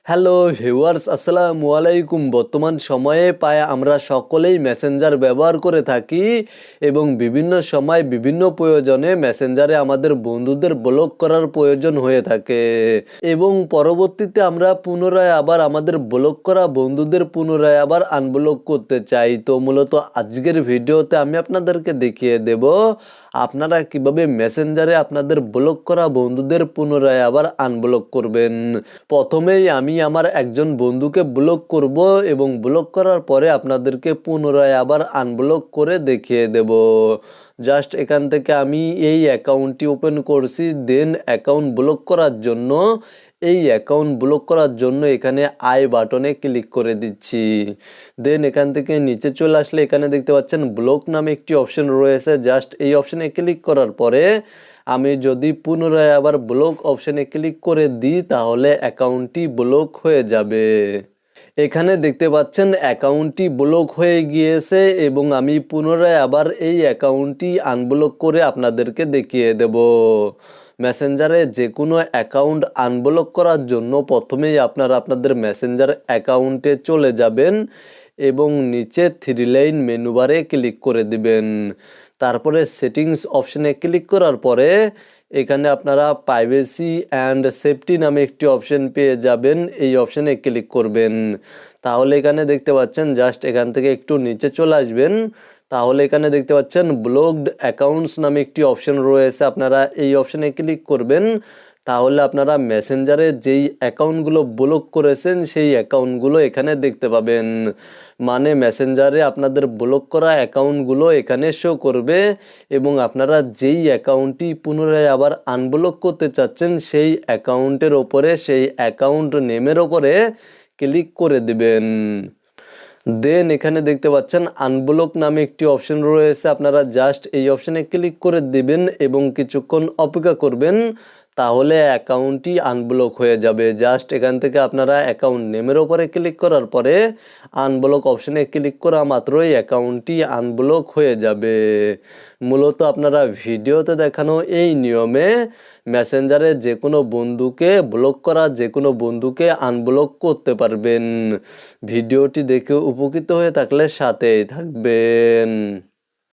Hello viewers, আসসালামু আলাইকুম। বর্তমান সময়ে প্রায় আমরা সকলেই মেসেঞ্জার ব্যবহার করে থাকি এবং বিভিন্ন সময় বিভিন্ন প্রয়োজনে মেসেঞ্জারে আমাদের বন্ধুদের ব্লক করার প্রয়োজন হয়ে থাকে এবং পরবর্তীতে আমরা পুনরায় আবার আমাদের ব্লক করা বন্ধুদের পুনরায় আবার আনব্লক করতে চাই। তো মূলত আজকের ভিডিওতে আমি আপনাদেরকে দেখিয়ে দেব আপনারা কিভাবে মেসেঞ্জারে আপনাদের ব্লক করা বন্ধুদের পুনরায় আবার আনব্লক করবেন। প্রথমেই আমি আমার একজন বন্ধুকে ব্লক করব এবং ব্লক করার পরে আপনাদেরকে পুনরায় আবার আনব্লক করে দেখিয়ে দেব। জাস্ট এখান থেকে আমি এই অ্যাকাউন্টটি ওপেন করছি, দেন অ্যাকাউন্ট ব্লক করার জন্য এখানে আই বাটনে ক্লিক করে দিচ্ছি। দেন এখান থেকে নিচে চলে আসলে এখানে দেখতে পাচ্ছেন ব্লক নামে একটি অপশন রয়েছে। জাস্ট এই অপশনে ক্লিক করার পরে আমি যদি পুনরায় আবার ব্লক অপশনে ক্লিক করে দিই তাহলে অ্যাকাউন্টটি ব্লক হয়ে যাবে। এখানে দেখতে পাচ্ছেন অ্যাকাউন্টটি ব্লক হয়ে গিয়েছে এবং আমি পুনরায় আবার এই অ্যাকাউন্টটি আনব্লক করে আপনাদেরকে দেখিয়ে দেব। মেসেঞ্জারে যে কোনো অ্যাকাউন্ট আনব্লক করার জন্য প্রথমেই আপনারা আপনাদের মেসেঞ্জার অ্যাকাউন্টে চলে যাবেন এবং নিচে থ্রি লাইন মেনু বারে ক্লিক করে দিবেন। তারপরে সেটিংস অপশনে ক্লিক করার পরে এখানে আপনারা প্রাইভেসি অ্যান্ড সেফটি নামে একটি অপশন পেয়ে যাবেন, এই অপশনে ক্লিক করবেন। তাহলে এখানে দেখতে পাচ্ছেন জাস্ট এখান থেকে একটু নিচে চলে আসবেন, তাহলে এখানে দেখতে পাচ্ছেন ব্লকড অ্যাকাউন্টস নামে একটি অপশন রয়েছে, আপনারা এই অপশনে ক্লিক করবেন। তাহলে আপনারা মেসেঞ্জারে যেই অ্যাকাউন্টগুলো ব্লক করেছেন সেই অ্যাকাউন্টগুলো এখানে দেখতে পাবেন। মানে মেসেঞ্জারে আপনাদের ব্লক করা অ্যাকাউন্টগুলো এখানে শো করবে এবং আপনারা যেই অ্যাকাউন্টটি পুনরায় আবার আনব্লক করতে চাচ্ছেন সেই অ্যাকাউন্টের ওপরে, সেই অ্যাকাউন্ট নেমের ওপরে ক্লিক করে দিবেন। দেন এখানে দেখতে পাচ্ছেন আনব্লক নামে একটি অপশন রয়েছে, আপনারা জাস্ট এই অপশনে ক্লিক করে দিবেন এবং কিছুক্ষণ অপেক্ষা করবেন, তাহলে অ্যাকাউন্টটি আনব্লক হয়ে যাবে। জাস্ট এখান থেকে আপনারা অ্যাকাউন্ট নেমের ওপরে ক্লিক করার পরে আনব্লক অপশনে ক্লিক করা মাত্রই অ্যাকাউন্টটি আনব্লক হয়ে যাবে। মূলত আপনারা ভিডিওতে দেখানো এই নিয়মে মেসেঞ্জারে যে কোনো বন্ধুকে ব্লক করা, যে কোনো বন্ধুকে আনব্লক করতে পারবেন। ভিডিওটি দেখে উপকৃত হয়ে থাকলে সাথেই থাকবেন।